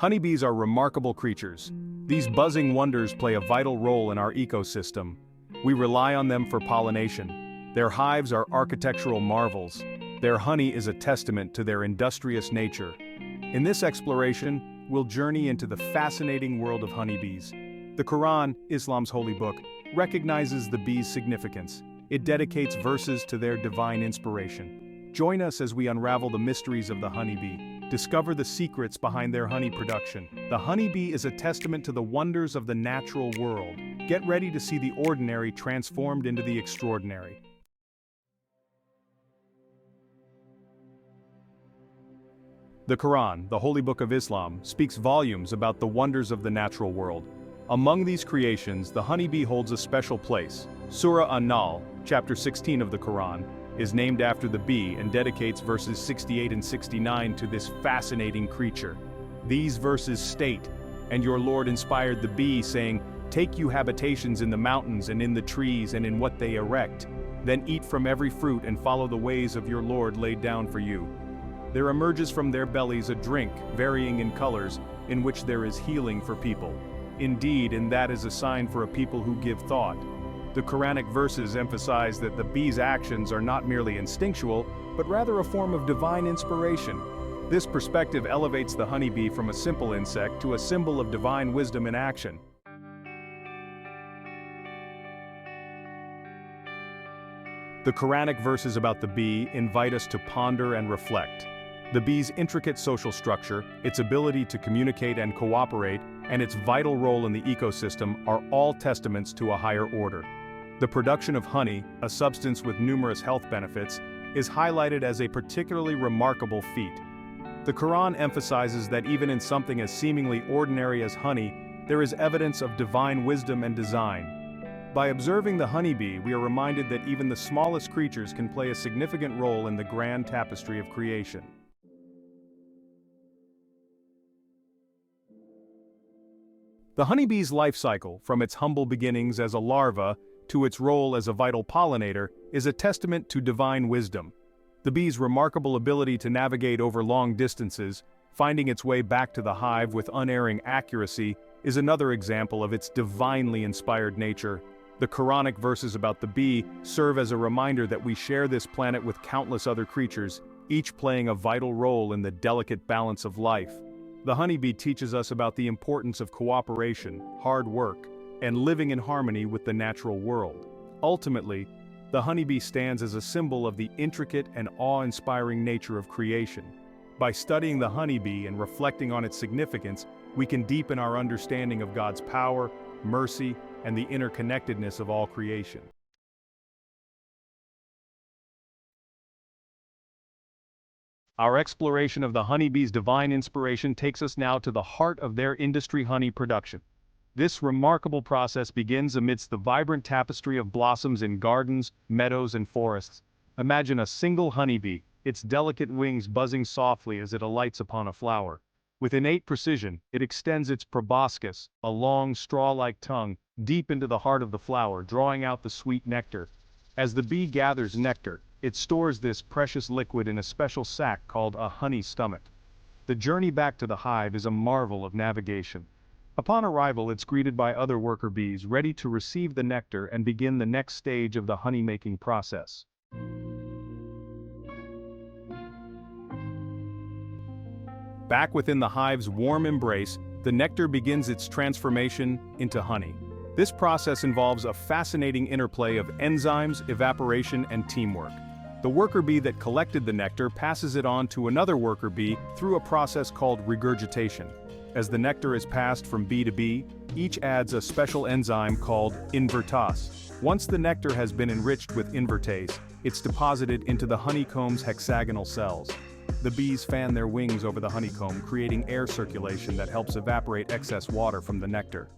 Honeybees are remarkable creatures. These buzzing wonders play a vital role in our ecosystem. We rely on them for pollination. Their hives are architectural marvels. Their honey is a testament to their industrious nature. In this exploration, we'll journey into the fascinating world of honeybees. The Quran, Islam's holy book, recognizes the bees' significance. It dedicates verses to their divine inspiration. Join us as we unravel the mysteries of the honeybee. Discover the secrets behind their honey production. The honeybee is a testament to the wonders of the natural world. Get ready to see the ordinary transformed into the extraordinary. The Quran, the holy book of Islam, speaks volumes about the wonders of the natural world. Among these creations, the honeybee holds a special place. Surah An-Nahl, chapter 16 of the Quran, is named after the bee and dedicates verses 68 and 69 to this fascinating creature. These verses state, "And your Lord inspired the bee, saying, 'Take you habitations in the mountains and in the trees and in what they erect. Then eat from every fruit and follow the ways of your Lord laid down for you. There emerges from their bellies a drink, varying in colors, in which there is healing for people. Indeed, and that is a sign for a people who give thought.'" The Quranic verses emphasize that the bee's actions are not merely instinctual, but rather a form of divine inspiration. This perspective elevates the honeybee from a simple insect to a symbol of divine wisdom in action. The Quranic verses about the bee invite us to ponder and reflect. The bee's intricate social structure, its ability to communicate and cooperate, and its vital role in the ecosystem are all testaments to a higher order. The production of honey, a substance with numerous health benefits, is highlighted as a particularly remarkable feat. The Quran emphasizes that even in something as seemingly ordinary as honey, there is evidence of divine wisdom and design. By observing the honeybee, we are reminded that even the smallest creatures can play a significant role in the grand tapestry of creation. The honeybee's life cycle, from its humble beginnings as a larva to its role as a vital pollinator, is a testament to divine wisdom. The bee's remarkable ability to navigate over long distances, finding its way back to the hive with unerring accuracy, is another example of its divinely inspired nature. The Quranic verses about the bee serve as a reminder that we share this planet with countless other creatures, each playing a vital role in the delicate balance of life. The honeybee teaches us about the importance of cooperation, hard work, and living in harmony with the natural world. Ultimately, the honeybee stands as a symbol of the intricate and awe-inspiring nature of creation. By studying the honeybee and reflecting on its significance, we can deepen our understanding of God's power, mercy, and the interconnectedness of all creation. Our exploration of the honeybee's divine inspiration takes us now to the heart of their industry, honey production. This remarkable process begins amidst the vibrant tapestry of blossoms in gardens, meadows, and forests. Imagine a single honeybee, its delicate wings buzzing softly as it alights upon a flower. With innate precision, it extends its proboscis, a long straw-like tongue, deep into the heart of the flower, drawing out the sweet nectar. As the bee gathers nectar, it stores this precious liquid in a special sac called a honey stomach. The journey back to the hive is a marvel of navigation. Upon arrival, it's greeted by other worker bees ready to receive the nectar and begin the next stage of the honey-making process. Back within the hive's warm embrace, the nectar begins its transformation into honey. This process involves a fascinating interplay of enzymes, evaporation, and teamwork. The worker bee that collected the nectar passes it on to another worker bee through a process called regurgitation. As the nectar is passed from bee to bee, each adds a special enzyme called invertase. Once the nectar has been enriched with invertase, it's deposited into the honeycomb's hexagonal cells. The bees fan their wings over the honeycomb, creating air circulation that helps evaporate excess water from the nectar.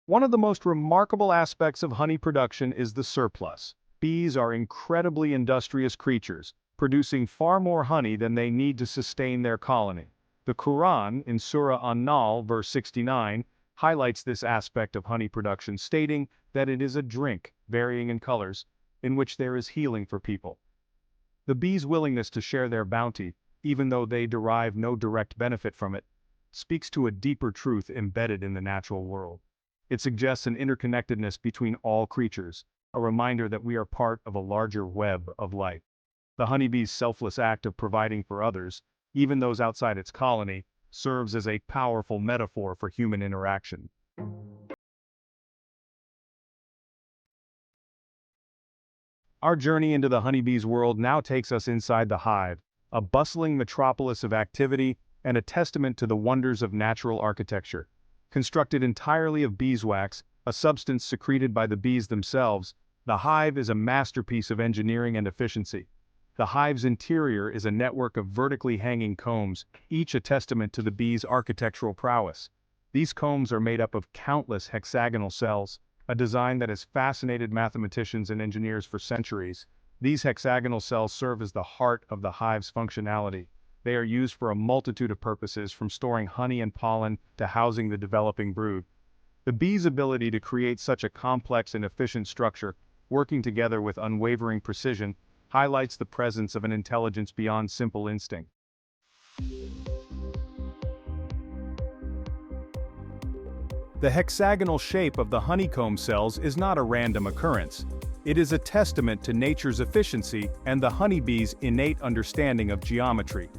One of the most remarkable aspects of honey production is the surplus. Bees are incredibly industrious creatures, producing far more honey than they need to sustain their colony. The Quran, in Surah An-Nahl, verse 69, highlights this aspect of honey production, stating that it is a drink, varying in colors, in which there is healing for people. The bees' willingness to share their bounty, even though they derive no direct benefit from it, speaks to a deeper truth embedded in the natural world. It suggests an interconnectedness between all creatures, a reminder that we are part of a larger web of life. The honeybee's selfless act of providing for others, even those outside its colony, serves as a powerful metaphor for human interaction. Our journey into the honeybee's world now takes us inside the hive, a bustling metropolis of activity and a testament to the wonders of natural architecture. Constructed entirely of beeswax, a substance secreted by the bees themselves, the hive is a masterpiece of engineering and efficiency. The hive's interior is a network of vertically hanging combs, each a testament to the bees' architectural prowess. These combs are made up of countless hexagonal cells, a design that has fascinated mathematicians and engineers for centuries. These hexagonal cells serve as the heart of the hive's functionality. They are used for a multitude of purposes, from storing honey and pollen to housing the developing brood. The bees' ability to create such a complex and efficient structure, working together with unwavering precision, highlights the presence of an intelligence beyond simple instinct. The hexagonal shape of the honeycomb cells is not a random occurrence. It is a testament to nature's efficiency and the honeybee's innate understanding of geometry.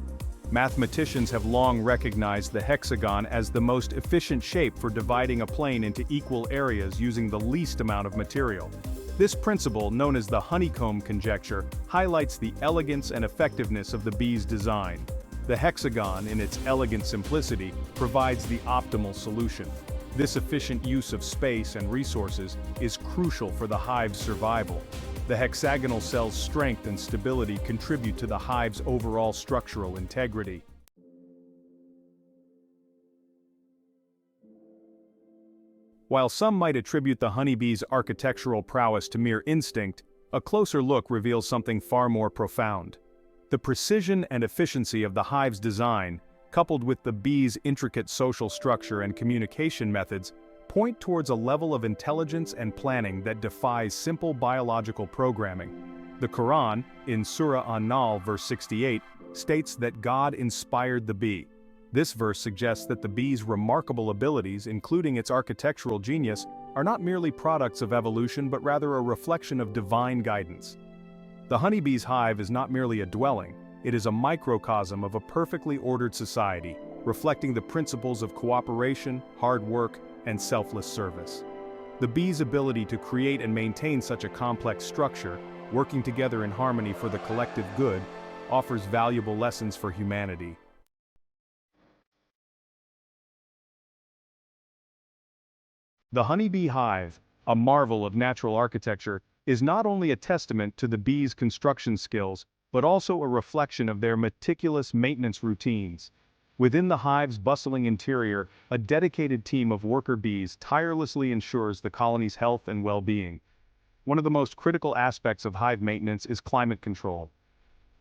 Mathematicians have long recognized the hexagon as the most efficient shape for dividing a plane into equal areas using the least amount of material. This principle, known as the honeycomb conjecture, highlights the elegance and effectiveness of the bee's design. The hexagon, in its elegant simplicity, provides the optimal solution. This efficient use of space and resources is crucial for the hive's survival. The hexagonal cell's strength and stability contribute to the hive's overall structural integrity. While some might attribute the honeybee's architectural prowess to mere instinct, a closer look reveals something far more profound. The precision and efficiency of the hive's design, coupled with the bees' intricate social structure and communication methods, point towards a level of intelligence and planning that defies simple biological programming. The Quran, in Surah An-Nahl verse 68, states that God inspired the bee. This verse suggests that the bee's remarkable abilities, including its architectural genius, are not merely products of evolution but rather a reflection of divine guidance. The honeybee's hive is not merely a dwelling, it is a microcosm of a perfectly ordered society, reflecting the principles of cooperation, hard work, and selfless service. The bee's ability to create and maintain such a complex structure, working together in harmony for the collective good, offers valuable lessons for humanity. The honeybee hive, a marvel of natural architecture, is not only a testament to the bees' construction skills, but also a reflection of their meticulous maintenance routines. Within the hive's bustling interior, a dedicated team of worker bees tirelessly ensures the colony's health and well-being. One of the most critical aspects of hive maintenance is climate control.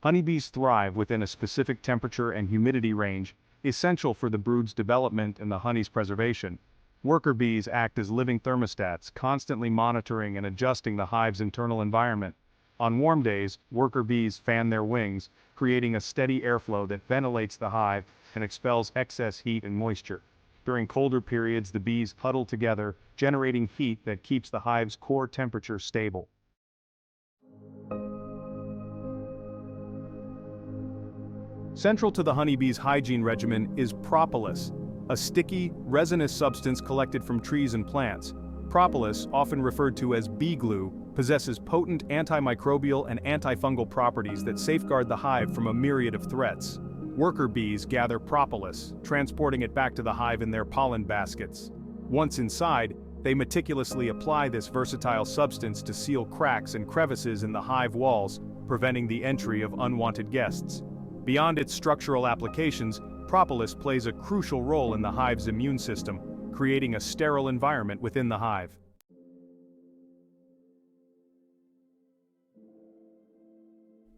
Honeybees thrive within a specific temperature and humidity range, essential for the brood's development and the honey's preservation. Worker bees act as living thermostats, constantly monitoring and adjusting the hive's internal environment. On warm days, worker bees fan their wings, creating a steady airflow that ventilates the hive and expels excess heat and moisture. During colder periods, the bees huddle together, generating heat that keeps the hive's core temperature stable. Central to the honeybee's hygiene regimen is propolis, a sticky, resinous substance collected from trees and plants. Propolis, often referred to as bee glue, possesses potent antimicrobial and antifungal properties that safeguard the hive from a myriad of threats. Worker bees gather propolis, transporting it back to the hive in their pollen baskets. Once inside, they meticulously apply this versatile substance to seal cracks and crevices in the hive walls, preventing the entry of unwanted guests. Beyond its structural applications, propolis plays a crucial role in the hive's immune system, creating a sterile environment within the hive.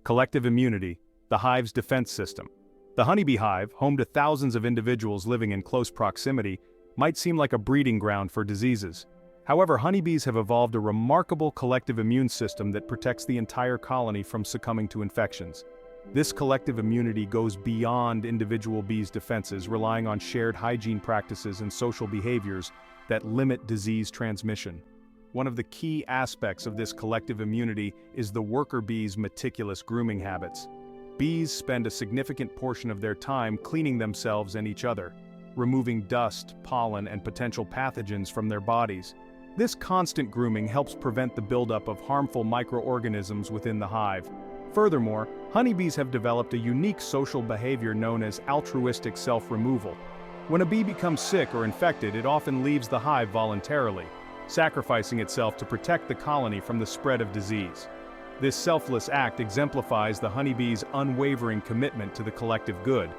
Collective immunity, the hive's defense system. The honeybee hive, home to thousands of individuals living in close proximity, might seem like a breeding ground for diseases. However, honeybees have evolved a remarkable collective immune system that protects the entire colony from succumbing to infections. This collective immunity goes beyond individual bees' defenses, relying on shared hygiene practices and social behaviors that limit disease transmission. One of the key aspects of this collective immunity is the worker bees' meticulous grooming habits. Bees spend a significant portion of their time cleaning themselves and each other, removing dust, pollen, and potential pathogens from their bodies. This constant grooming helps prevent the buildup of harmful microorganisms within the hive. Furthermore, honeybees have developed a unique social behavior known as altruistic self-removal. When a bee becomes sick or infected, it often leaves the hive voluntarily, sacrificing itself to protect the colony from the spread of disease. This selfless act exemplifies the honeybee's unwavering commitment to the collective good.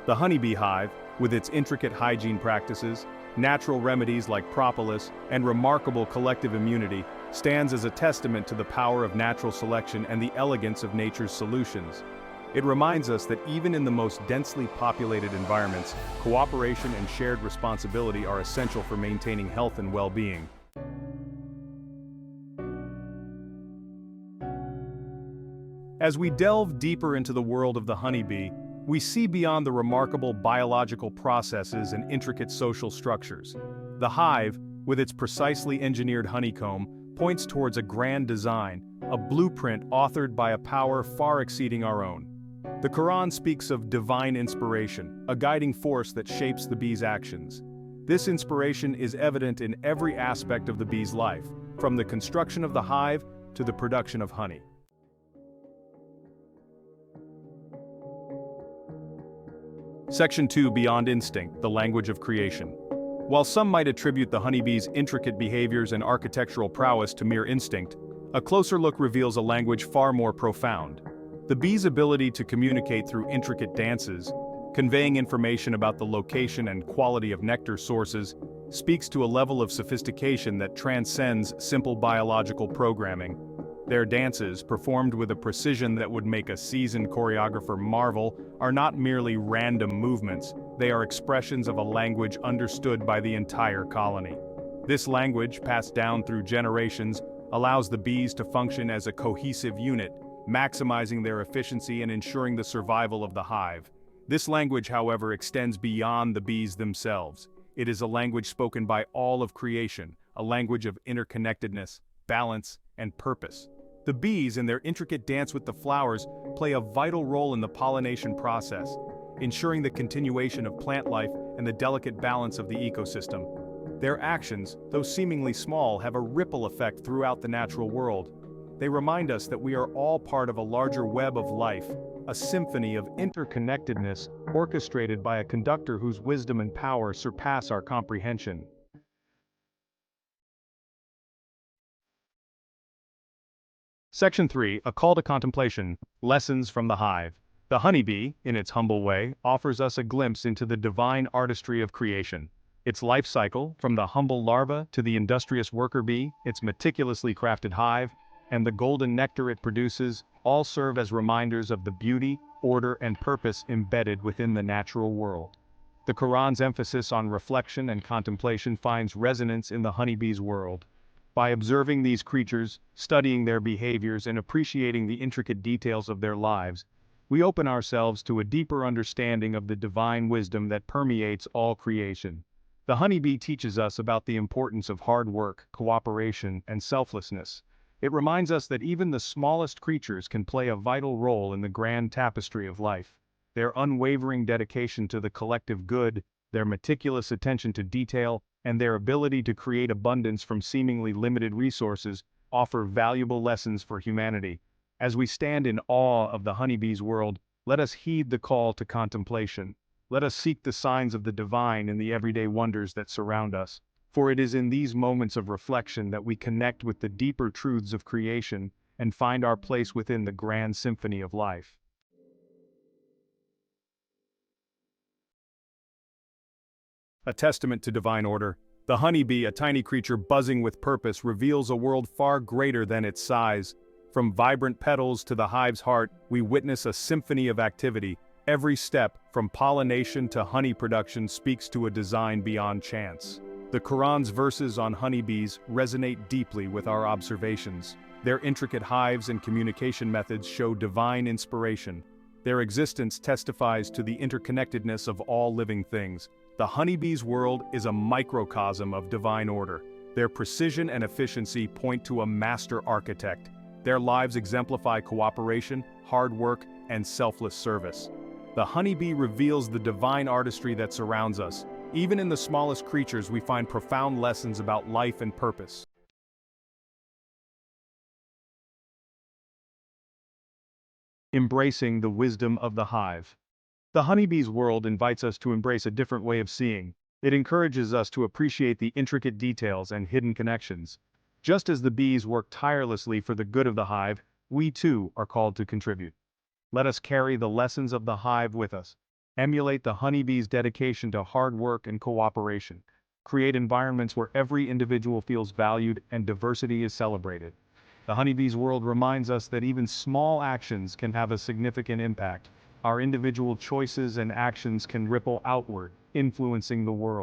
The honeybee hive, with its intricate hygiene practices, natural remedies like propolis, and remarkable collective immunity, stands as a testament to the power of natural selection and the elegance of nature's solutions. It reminds us that even in the most densely populated environments, cooperation and shared responsibility are essential for maintaining health and well-being. As we delve deeper into the world of the honeybee, we see beyond the remarkable biological processes and intricate social structures. The hive, with its precisely engineered honeycomb, points towards a grand design, a blueprint authored by a power far exceeding our own. The Quran speaks of divine inspiration, a guiding force that shapes the bee's actions. This inspiration is evident in every aspect of the bee's life, from the construction of the hive to the production of honey. Section 2: Beyond Instinct, the Language of Creation. While some might attribute the honeybee's intricate behaviors and architectural prowess to mere instinct, a closer look reveals a language far more profound. The bee's ability to communicate through intricate dances, conveying information about the location and quality of nectar sources, speaks to a level of sophistication that transcends simple biological programming. Their dances, performed with a precision that would make a seasoned choreographer marvel, are not merely random movements, they are expressions of a language understood by the entire colony. This language, passed down through generations, allows the bees to function as a cohesive unit, maximizing their efficiency and ensuring the survival of the hive. This language, however, extends beyond the bees themselves. It is a language spoken by all of creation, a language of interconnectedness, balance, and purpose. The bees, in their intricate dance with the flowers, play a vital role in the pollination process, ensuring the continuation of plant life and the delicate balance of the ecosystem. Their actions, though seemingly small, have a ripple effect throughout the natural world. They remind us that we are all part of a larger web of life, a symphony of interconnectedness orchestrated by a conductor whose wisdom and power surpass our comprehension. Section 3: A Call to Contemplation, Lessons from the Hive. The honeybee, in its humble way, offers us a glimpse into the divine artistry of creation. Its life cycle, from the humble larva to the industrious worker bee, its meticulously crafted hive, and the golden nectar it produces, all serve as reminders of the beauty, order, and purpose embedded within the natural world. The Quran's emphasis on reflection and contemplation finds resonance in the honeybee's world. By observing these creatures, studying their behaviors, and appreciating the intricate details of their lives, we open ourselves to a deeper understanding of the divine wisdom that permeates all creation. The honeybee teaches us about the importance of hard work, cooperation, and selflessness. It reminds us that even the smallest creatures can play a vital role in the grand tapestry of life. Their unwavering dedication to the collective good, their meticulous attention to detail, and their ability to create abundance from seemingly limited resources offer valuable lessons for humanity. As we stand in awe of the honeybee's world, let us heed the call to contemplation. Let us seek the signs of the divine in the everyday wonders that surround us. For it is in these moments of reflection that we connect with the deeper truths of creation and find our place within the grand symphony of life. A testament to divine order, the honeybee, a tiny creature buzzing with purpose, reveals a world far greater than its size. From vibrant petals to the hive's heart, we witness a symphony of activity. Every step, from pollination to honey production, speaks to a design beyond chance. The Quran's verses on honeybees resonate deeply with our observations. Their intricate hives and communication methods show divine inspiration. Their existence testifies to the interconnectedness of all living things. The honeybee's world is a microcosm of divine order. Their precision and efficiency point to a master architect. Their lives exemplify cooperation, hard work, and selfless service. The honeybee reveals the divine artistry that surrounds us. Even in the smallest creatures, we find profound lessons about life and purpose. Embracing the wisdom of the hive. The honeybee's world invites us to embrace a different way of seeing. It encourages us to appreciate the intricate details and hidden connections. Just as the bees work tirelessly for the good of the hive, we too are called to contribute. Let us carry the lessons of the hive with us. Emulate the honeybee's dedication to hard work and cooperation. Create environments where every individual feels valued and diversity is celebrated. The honeybee's world reminds us that even small actions can have a significant impact. Our individual choices and actions can ripple outward, influencing the world.